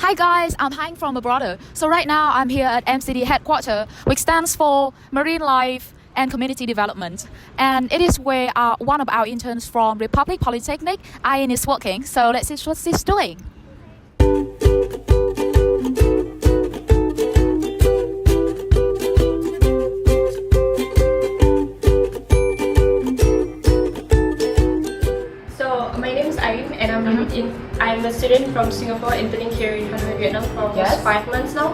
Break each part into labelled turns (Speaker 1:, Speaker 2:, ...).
Speaker 1: Hi guys, I'm Hank from abroad. So right now I'm here at MCD headquarters, which stands for Marine Life and Community Development. And it is where one of our interns from Republic Polytechnic, Ain, is working. So let's see what she's doing.
Speaker 2: So my name is Ain and I'm a student from Singapore interning here in Hanoi, Vietnam for almost 5 months now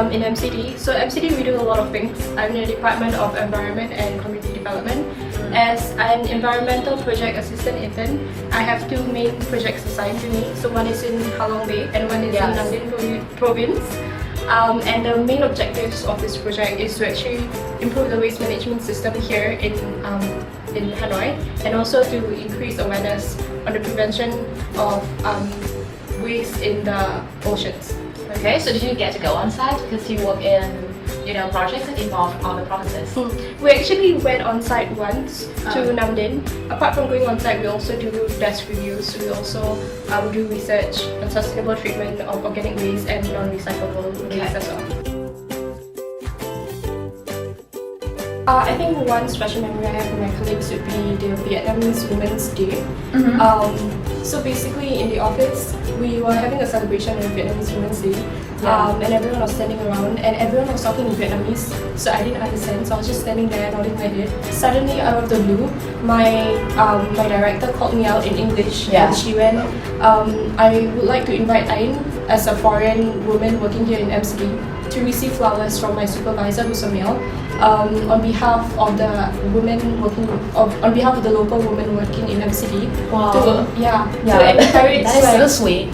Speaker 2: in MCD. So MCD we do a lot of things. I'm in the Department of Environment and Community Development. As an environmental project assistant intern, I have 2 main projects assigned to me. So one is in Halong Bay and one is in Nam Dinh province. And the main objectives of this project is to actually improve the waste management system here in Hanoi, and also to increase awareness on the prevention of waste in the oceans.
Speaker 3: Okay, so did you get to go on site because you work in projects that involve other provinces?
Speaker 2: We actually went on site once to Nam Dinh. Apart from going on site, we also do desk reviews. We also do research on sustainable treatment of organic waste and non-recyclable waste as well. I think one special memory I have with my colleagues would be the Vietnamese Women's Day. So basically in the office, we were having a celebration on Vietnamese Women's Day, and everyone was standing around and everyone was talking in Vietnamese, so I didn't understand, so I was just standing there nodding my head. Suddenly out of the blue, my director called me out in English and she went, I would like to invite Ain as a foreign woman working here in MCD to receive flowers from my supervisor, who's a male, on behalf of the on behalf of the local women working in MCD.
Speaker 3: Wow.
Speaker 2: To encourage
Speaker 3: that is so sweet.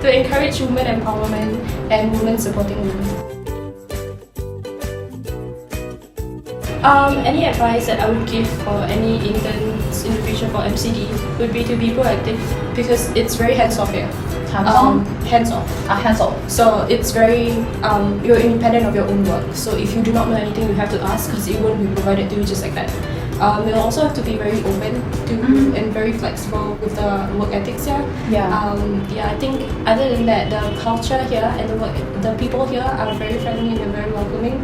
Speaker 2: To encourage women empowerment and women supporting women. Any advice that I would give for any interns in the future for MCD would be to be proactive, because it's very hands-off here.
Speaker 3: Hands-on?
Speaker 2: Hands-off.
Speaker 3: Hands-on.
Speaker 2: So it's very, you're independent of your own work. So if you do not know anything, you have to ask, because it won't be provided to you just like that. You'll also have to be very open to and very flexible with the work ethics here. I think other than that, the culture here and the people here are very friendly and they're very welcoming.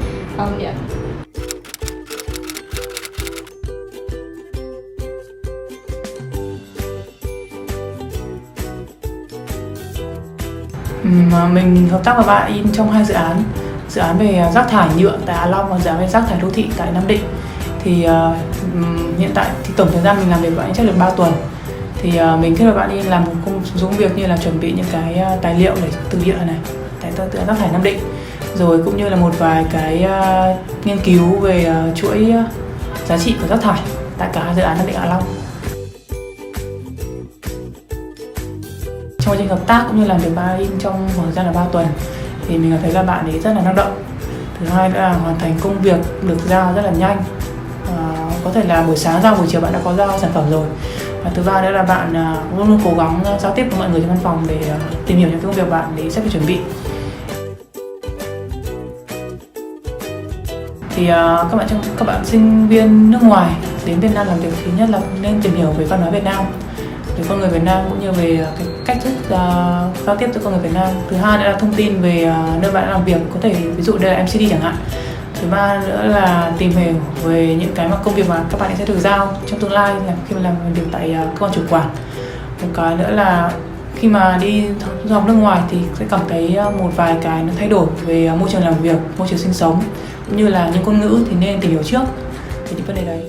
Speaker 4: Mình hợp tác với bạn In trong 2 dự án về rác thải nhựa tại Hạ Long và dự án về rác thải đô thị tại Nam Định. Thì hiện tại thì tổng thời gian mình làm việc với bạn chắc được 3 tuần. Thì mình kết hợp bạn In làm một công việc như là chuẩn bị những cái tài liệu để từ địa này, tại rác thải Nam Định, rồi cũng như là một vài cái nghiên cứu về chuỗi giá trị của rác thải tại cả 2 dự án Nam Định Hạ Long. Trong quá trình hợp tác cũng như làm việc với In trong khoảng thời gian là 3 tuần thì mình thấy là bạn ấy rất là năng động. Thứ hai nữa là hoàn thành công việc được giao rất là nhanh. Có thể là buổi sáng giao, buổi chiều bạn đã có giao sản phẩm rồi. Và thứ ba nữa là bạn luôn luôn cố gắng giao tiếp với mọi người trong văn phòng để tìm hiểu những công việc bạn ấy sẽ phải chuẩn bị. Thì các bạn sinh viên nước ngoài đến Việt Nam làm việc, thứ nhất là nên tìm hiểu về văn hóa Việt Nam, về con người Việt Nam cũng như về cái cách thức giao tiếp giữa con người Việt Nam. Thứ hai nữa là thông tin về nơi bạn đã làm việc, có thể ví dụ đây là MCD chẳng hạn. Thứ ba nữa là tìm hiểu về những cái công việc mà các bạn sẽ được giao trong tương lai khi mà làm việc tại cơ quan chủ quản. Một cái nữa là khi mà đi du học nước ngoài thì sẽ cảm thấy một vài cái nó thay đổi về môi trường làm việc, môi trường sinh sống cũng như là những ngôn ngữ thì nên tìm hiểu trước về những vấn đề đấy.